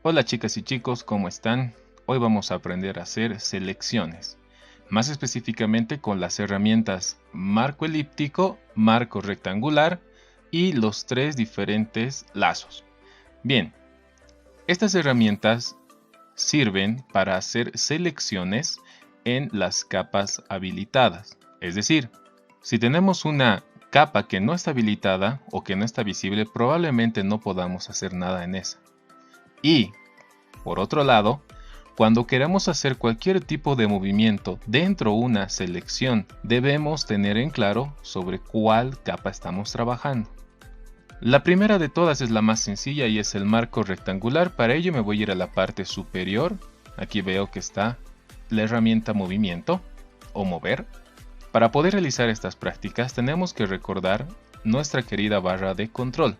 Hola chicas y chicos, ¿cómo están? Hoy vamos a aprender a hacer selecciones, más específicamente con las herramientas marco elíptico, marco rectangular y los tres diferentes lazos. Bien, estas herramientas sirven para hacer selecciones en las capas habilitadas. Es decir, si tenemos una capa que no está habilitada o que no está visible, probablemente no podamos hacer nada en esa. Y, por otro lado, cuando queremos hacer cualquier tipo de movimiento dentro de una selección, debemos tener en claro sobre cuál capa estamos trabajando. La primera de todas es la más sencilla y es el marco rectangular. Para ello me voy a ir a la parte superior. Aquí veo que está la herramienta movimiento o mover. Para poder realizar estas prácticas tenemos que recordar nuestra querida barra de control.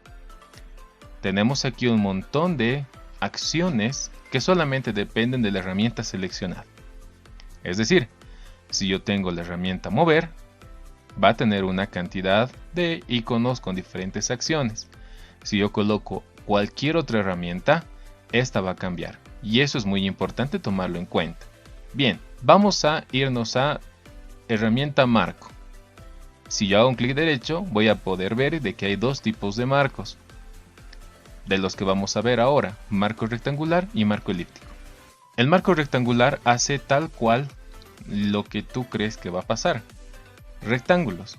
Tenemos aquí un montón de acciones que solamente dependen de la herramienta seleccionada. Es decir, si yo tengo la herramienta mover, va a tener una cantidad de iconos con diferentes acciones. Si yo coloco cualquier otra herramienta, esta va a cambiar. Y eso es muy importante tomarlo en cuenta. Bien, vamos a irnos a herramienta marco. Si yo hago un clic derecho, voy a poder ver de que hay dos tipos de marcos, de los que vamos a ver ahora, marco rectangular y marco elíptico. El marco rectangular hace tal cual lo que tú crees que va a pasar, rectángulos.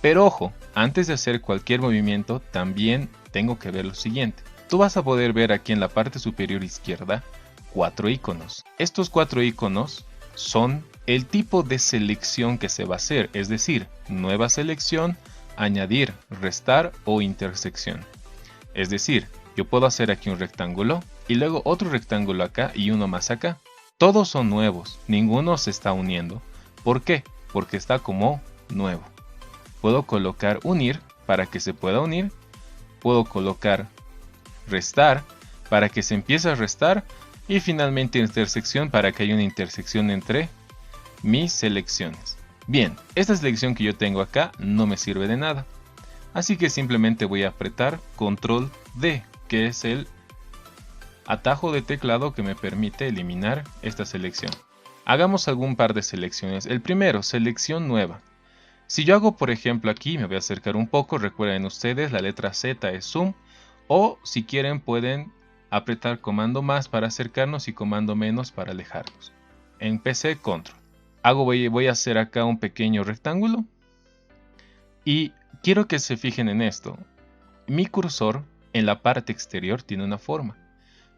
Pero ojo, antes de hacer cualquier movimiento también tengo que ver lo siguiente. Tú vas a poder ver aquí en la parte superior izquierda 4 iconos. Estos 4 iconos son el tipo de selección que se va a hacer, es decir, nueva selección, añadir, restar o intersección. Es decir, yo puedo hacer aquí un rectángulo y luego otro rectángulo acá y uno más acá. Todos son nuevos, ninguno se está uniendo. ¿Por qué? Porque está como nuevo. Puedo colocar unir para que se pueda unir. Puedo colocar restar para que se empiece a restar. Y finalmente intersección para que haya una intersección entre mis selecciones. Bien, esta selección que yo tengo acá no me sirve de nada. Así que simplemente voy a apretar Control D, que es el atajo de teclado que me permite eliminar esta selección. Hagamos algún par de selecciones. El primero, selección nueva. Si yo hago por ejemplo aquí, me voy a acercar un poco, recuerden ustedes, la letra Z es zoom, o si quieren pueden apretar comando más para acercarnos y comando menos para alejarnos. En PC, control. Voy a hacer acá un pequeño rectángulo y quiero que se fijen en esto. Mi cursor en la parte exterior tiene una forma,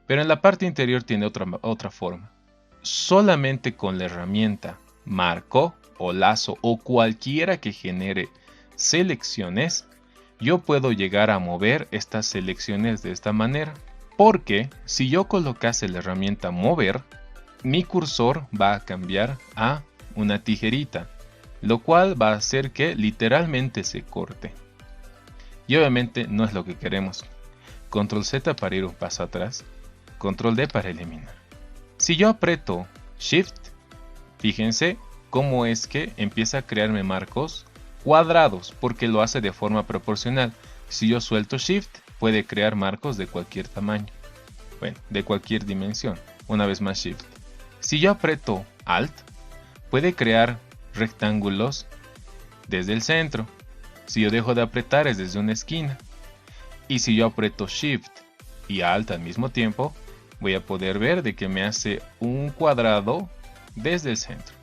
pero en la parte interior tiene otra forma. Solamente con la herramienta marco o lazo o cualquiera que genere selecciones, yo puedo llegar a mover estas selecciones de esta manera. Porque si yo colocase la herramienta mover, mi cursor va a cambiar a una tijerita, lo cual va a hacer que literalmente se corte. Y obviamente no es lo que queremos. Control Z para ir un paso atrás, Control D para eliminar. Si yo aprieto Shift, fíjense cómo es que empieza a crearme marcos cuadrados, porque lo hace de forma proporcional. Si yo suelto Shift, puede crear marcos de cualquier tamaño. Bueno, de cualquier dimensión. Una vez más Shift. Si yo aprieto Alt, puede crear rectángulos desde el centro. Si yo dejo de apretar es desde una esquina. Y si yo aprieto Shift y Alt al mismo tiempo, voy a poder ver de que me hace un cuadrado desde el centro.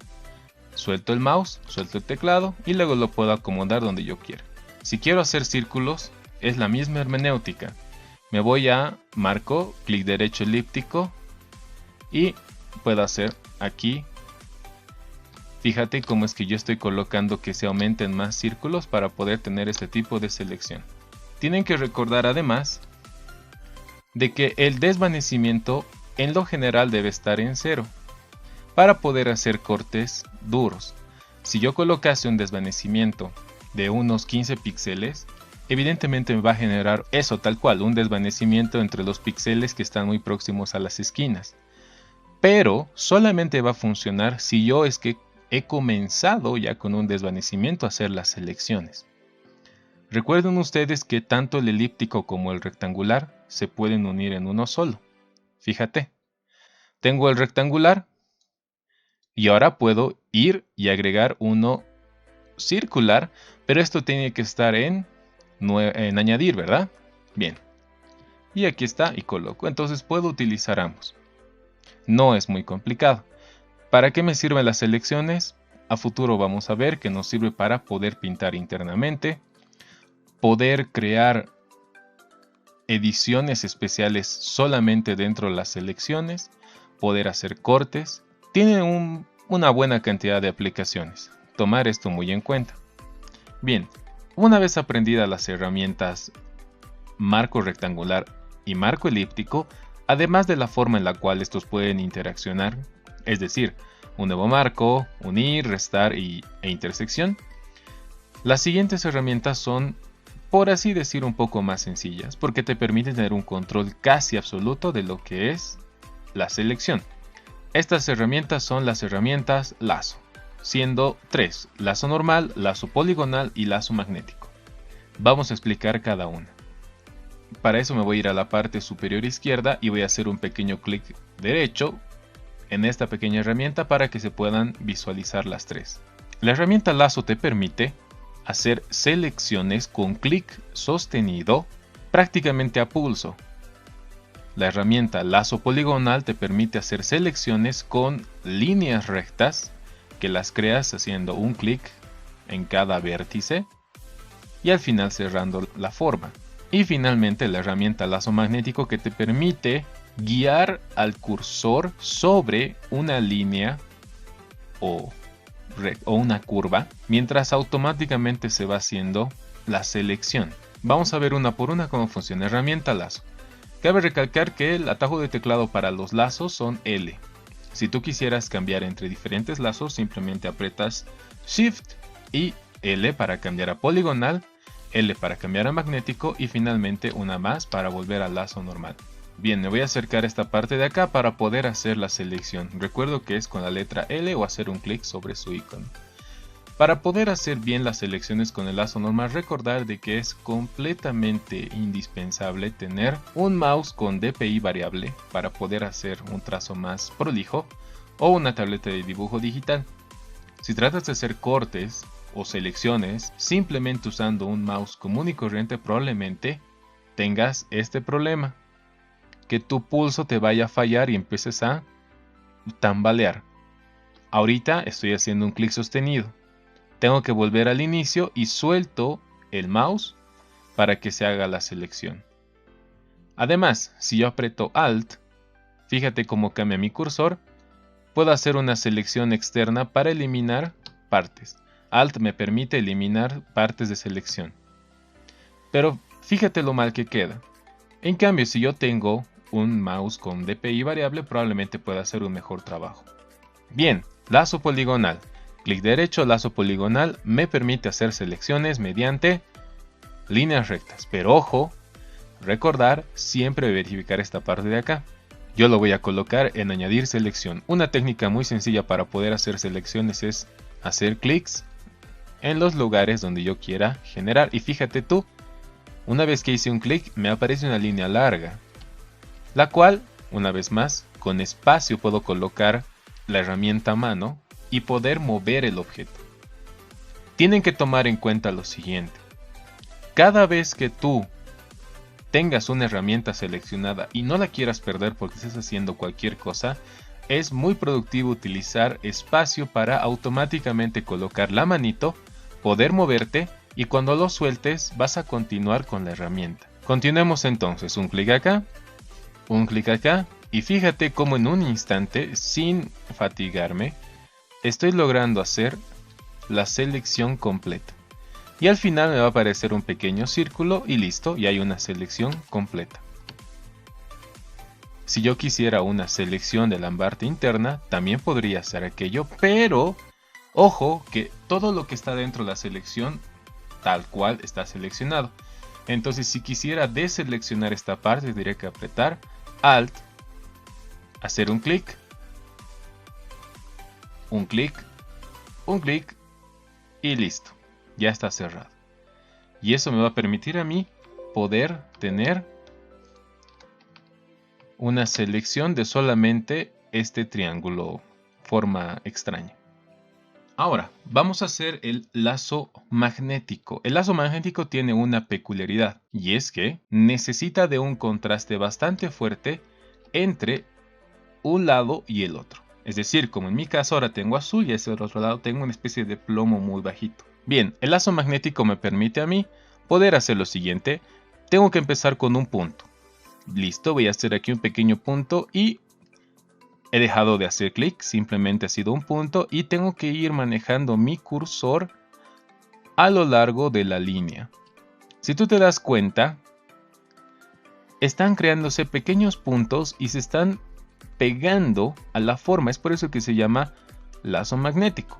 Suelto el mouse, suelto el teclado y luego lo puedo acomodar donde yo quiera. Si quiero hacer círculos, es la misma hermenéutica. Me voy a marco, clic derecho elíptico y puedo hacer aquí. Fíjate cómo es que yo estoy colocando que se aumenten más círculos para poder tener este tipo de selección. Tienen que recordar además de que el desvanecimiento en lo general debe estar en 0 para poder hacer cortes duros. Si yo colocase un desvanecimiento de unos 15 píxeles, evidentemente me va a generar eso tal cual, un desvanecimiento entre los píxeles que están muy próximos a las esquinas. Pero solamente va a funcionar si yo es que he comenzado ya con un desvanecimiento a hacer las selecciones. Recuerden ustedes que tanto el elíptico como el rectangular se pueden unir en uno solo. Fíjate, tengo el rectangular y ahora puedo ir y agregar uno circular, pero esto tiene que estar en añadir, ¿verdad? Bien, y aquí está y coloco, entonces puedo utilizar ambos. No es muy complicado. ¿Para qué me sirven las selecciones? A futuro vamos a ver que nos sirve para poder pintar internamente, poder crear ediciones especiales solamente dentro de las selecciones, poder hacer cortes. Tiene una buena cantidad de aplicaciones. Tomar esto muy en cuenta. Bien, una vez aprendidas las herramientas marco rectangular y marco elíptico, además de la forma en la cual estos pueden interaccionar, es decir, un nuevo marco, unir, restar e intersección, las siguientes herramientas son, por así decir, un poco más sencillas, porque te permiten tener un control casi absoluto de lo que es la selección. Estas herramientas son las herramientas lazo, siendo tres: lazo normal, lazo poligonal y lazo magnético. Vamos a explicar cada una. Para eso me voy a ir a la parte superior izquierda y voy a hacer un pequeño clic derecho en esta pequeña herramienta para que se puedan visualizar las tres. La herramienta lazo te permite hacer selecciones con clic sostenido prácticamente a pulso. La herramienta lazo poligonal te permite hacer selecciones con líneas rectas que las creas haciendo un clic en cada vértice y al final cerrando la forma. Y finalmente la herramienta lazo magnético que te permite guiar al cursor sobre una línea o una curva mientras automáticamente se va haciendo la selección. Vamos a ver una por una cómo funciona. Herramienta lazo. Cabe recalcar que el atajo de teclado para los lazos son L. Si tú quisieras cambiar entre diferentes lazos, simplemente aprietas Shift y L para cambiar a poligonal, L para cambiar a magnético y finalmente una más para volver al lazo normal. Bien, me voy a acercar a esta parte de acá para poder hacer la selección. Recuerdo que es con la letra L o hacer un clic sobre su icono. Para poder hacer bien las selecciones con el lazo normal, recordar de que es completamente indispensable tener un mouse con DPI variable para poder hacer un trazo más prolijo o una tableta de dibujo digital. Si tratas de hacer cortes o selecciones simplemente usando un mouse común y corriente, probablemente tengas este problema, que tu pulso te vaya a fallar y empieces a tambalear. Ahorita estoy haciendo un clic sostenido. Tengo que volver al inicio y suelto el mouse para que se haga la selección. Además, si yo aprieto Alt, fíjate cómo cambia mi cursor, puedo hacer una selección externa para eliminar partes. Alt me permite eliminar partes de selección. Pero fíjate lo mal que queda. En cambio, si yo tengo un mouse con DPI variable, probablemente pueda hacer un mejor trabajo. Bien, lazo poligonal. Clic derecho, lazo poligonal, me permite hacer selecciones mediante líneas rectas. Pero ojo, recordar siempre verificar esta parte de acá. Yo lo voy a colocar en añadir selección. Una técnica muy sencilla para poder hacer selecciones es hacer clics en los lugares donde yo quiera generar. Y fíjate tú, una vez que hice un clic me aparece una línea larga, la cual, una vez más, con espacio puedo colocar la herramienta a mano y poder mover el objeto. Tienen que tomar en cuenta lo siguiente. Cada vez que tú tengas una herramienta seleccionada y no la quieras perder porque estés haciendo cualquier cosa, es muy productivo utilizar espacio para automáticamente colocar la manito, poder moverte y cuando lo sueltes vas a continuar con la herramienta. Continuemos entonces, un clic acá y fíjate cómo en un instante, sin fatigarme, estoy logrando hacer la selección completa. Y al final me va a aparecer un pequeño círculo y listo, y hay una selección completa. Si yo quisiera una selección de la parte interna, también podría hacer aquello, pero ojo que todo lo que está dentro de la selección tal cual está seleccionado. Entonces si quisiera deseleccionar esta parte, tendría que apretar Alt, hacer un clic y listo, ya está cerrado. Y eso me va a permitir a mí poder tener una selección de solamente este triángulo, forma extraña. Ahora, vamos a hacer el lazo magnético. El lazo magnético tiene una peculiaridad y es que necesita de un contraste bastante fuerte entre un lado y el otro. Es decir, como en mi caso ahora tengo azul y ese otro lado tengo una especie de plomo muy bajito. Bien, el lazo magnético me permite a mí poder hacer lo siguiente. Tengo que empezar con un punto. Listo, voy a hacer aquí un pequeño punto y he dejado de hacer clic, simplemente ha sido un punto y tengo que ir manejando mi cursor a lo largo de la línea. Si tú te das cuenta, están creándose pequeños puntos y se están pegando a la forma. Es por eso que se llama lazo magnético.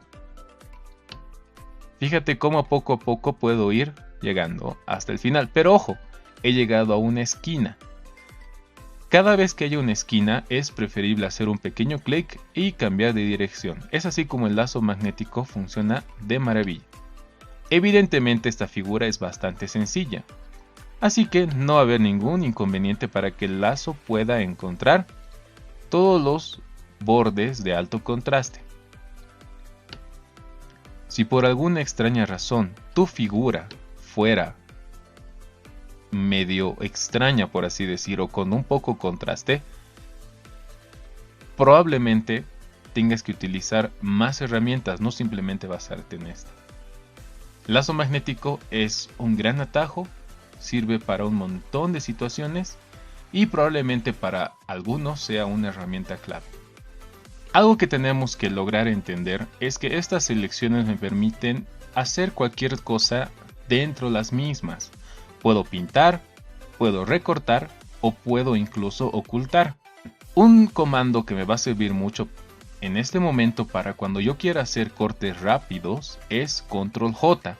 Fíjate cómo poco a poco puedo ir llegando hasta el final. Pero ojo, he llegado a una esquina. Cada vez que haya una esquina es preferible hacer un pequeño clic y cambiar de dirección. Es así como el lazo magnético funciona de maravilla. Evidentemente esta figura es bastante sencilla, así que no va a haber ningún inconveniente para que el lazo pueda encontrar todos los bordes de alto contraste. Si por alguna extraña razón tu figura fuera medio extraña, por así decirlo, con un poco contraste, probablemente tengas que utilizar más herramientas, no simplemente basarte en esta. El lazo magnético es un gran atajo, sirve para un montón de situaciones y probablemente para algunos sea una herramienta clave. Algo que tenemos que lograr entender es que estas selecciones me permiten hacer cualquier cosa dentro de las mismas. Puedo pintar, puedo recortar o puedo incluso ocultar. Un comando que me va a servir mucho en este momento para cuando yo quiera hacer cortes rápidos es Control J.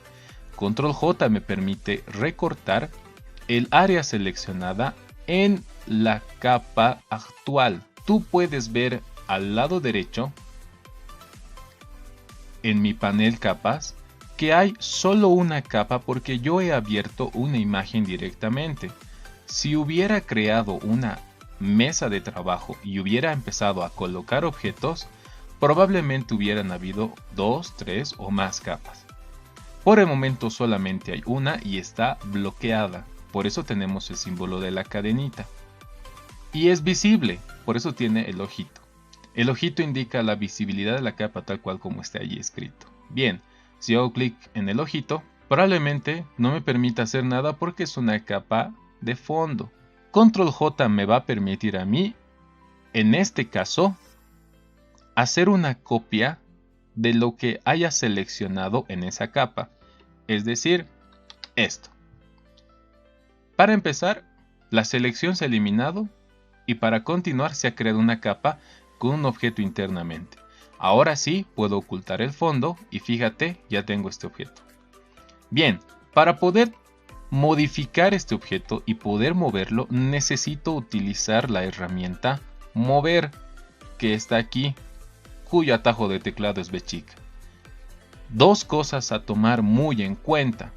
Control J me permite recortar el área seleccionada en la capa actual. Tú puedes ver al lado derecho en mi panel capas que hay solo una capa porque yo he abierto una imagen directamente. Si hubiera creado una mesa de trabajo y hubiera empezado a colocar objetos, probablemente hubieran habido 2, 3 o más capas. Por el momento solamente hay una y está bloqueada, por eso tenemos el símbolo de la cadenita. Y es visible, por eso tiene el ojito. El ojito indica la visibilidad de la capa tal cual como está allí escrito. Bien. Si hago clic en el ojito, probablemente no me permita hacer nada porque es una capa de fondo. Control J me va a permitir a mí, en este caso, hacer una copia de lo que haya seleccionado en esa capa. Es decir, esto. Para empezar, la selección se ha eliminado y para continuar se ha creado una capa con un objeto internamente. Ahora sí puedo ocultar el fondo y fíjate, ya tengo este objeto. Bien, para poder modificar este objeto y poder moverlo, necesito utilizar la herramienta mover, que está aquí, cuyo atajo de teclado es B chica. Dos cosas a tomar muy en cuenta.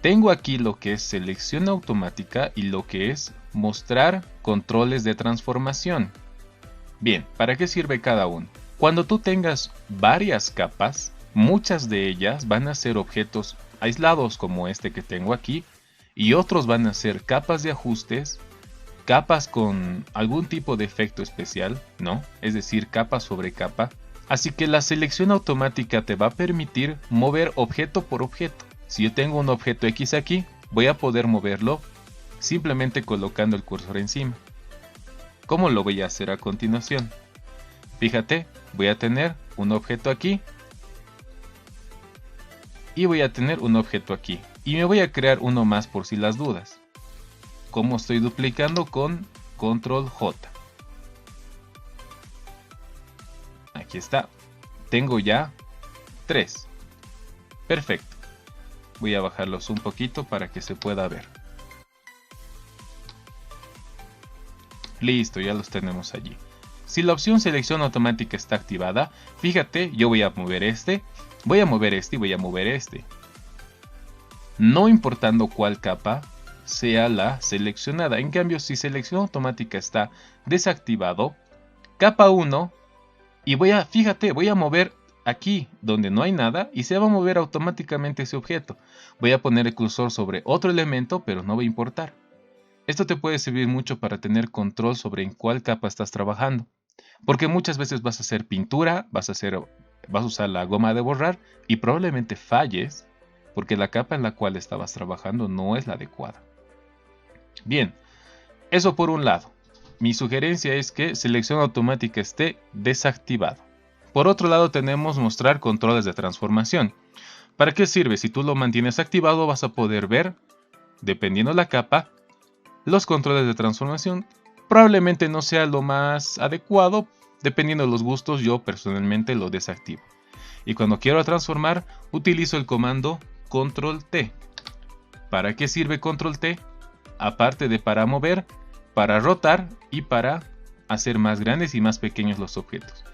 Tengo aquí lo que es selección automática y lo que es mostrar controles de transformación. Bien, ¿para qué sirve cada uno? Cuando tú tengas varias capas, muchas de ellas van a ser objetos aislados como este que tengo aquí y otros van a ser capas de ajustes, capas con algún tipo de efecto especial, ¿no? Es decir, capa sobre capa. Así que la selección automática te va a permitir mover objeto por objeto. Si yo tengo un objeto X aquí, voy a poder moverlo simplemente colocando el cursor encima. ¿Cómo lo voy a hacer a continuación? Fíjate, voy a tener un objeto aquí y voy a tener un objeto aquí y me voy a crear uno más por si las dudas. ¿Cómo estoy duplicando? Con Control J. Aquí está. Tengo ya 3. Perfecto. Voy a bajarlos un poquito para que se pueda ver. Listo, ya los tenemos allí. Si la opción selección automática está activada, fíjate, yo voy a mover este, voy a mover este y voy a mover este. No importando cuál capa, sea la seleccionada. En cambio, si selección automática está desactivado, capa 1, y fíjate, voy a mover aquí donde no hay nada y se va a mover automáticamente ese objeto. Voy a poner el cursor sobre otro elemento, pero no va a importar. Esto te puede servir mucho para tener control sobre en cuál capa estás trabajando. Porque muchas veces vas a hacer pintura, vas a usar la goma de borrar y probablemente falles porque la capa en la cual estabas trabajando no es la adecuada. Bien, eso por un lado. Mi sugerencia es que selección automática esté desactivado. Por otro lado tenemos mostrar controles de transformación. ¿Para qué sirve? Si tú lo mantienes activado vas a poder ver, dependiendo la capa, los controles de transformación. Probablemente no sea lo más adecuado, dependiendo de los gustos, yo personalmente lo desactivo. Y cuando quiero transformar, utilizo el comando Control T. ¿Para qué sirve Control T? Aparte de para mover, para rotar y para hacer más grandes y más pequeños los objetos.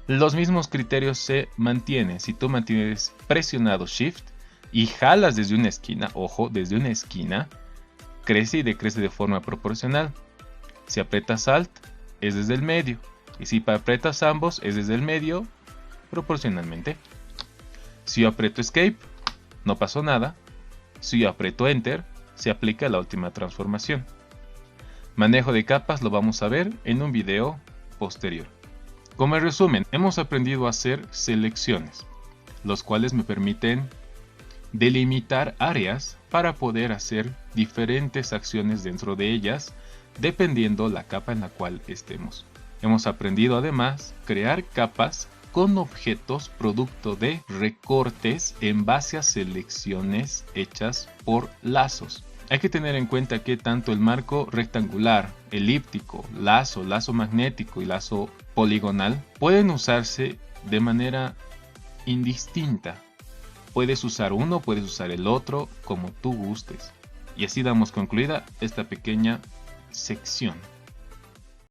Los mismos criterios se mantienen. Si tú mantienes presionado Shift y jalas desde una esquina, ojo, desde una esquina, crece y decrece de forma proporcional. Si aprietas Alt, es desde el medio. Y si aprietas ambos, es desde el medio, proporcionalmente. Si yo aprieto Escape, no pasó nada. Si yo aprieto Enter, se aplica la última transformación. Manejo de capas lo vamos a ver en un video posterior. Como resumen, hemos aprendido a hacer selecciones, los cuales me permiten delimitar áreas para poder hacer diferentes acciones dentro de ellas, dependiendo la capa en la cual estemos. Hemos aprendido además crear capas con objetos producto de recortes en base a selecciones hechas por lazos. Hay que tener en cuenta que tanto el marco rectangular, elíptico, lazo magnético y lazo poligonal pueden usarse de manera indistinta. Puedes usar uno, puedes usar el otro, como tú gustes. Y así damos concluida esta pequeña sección.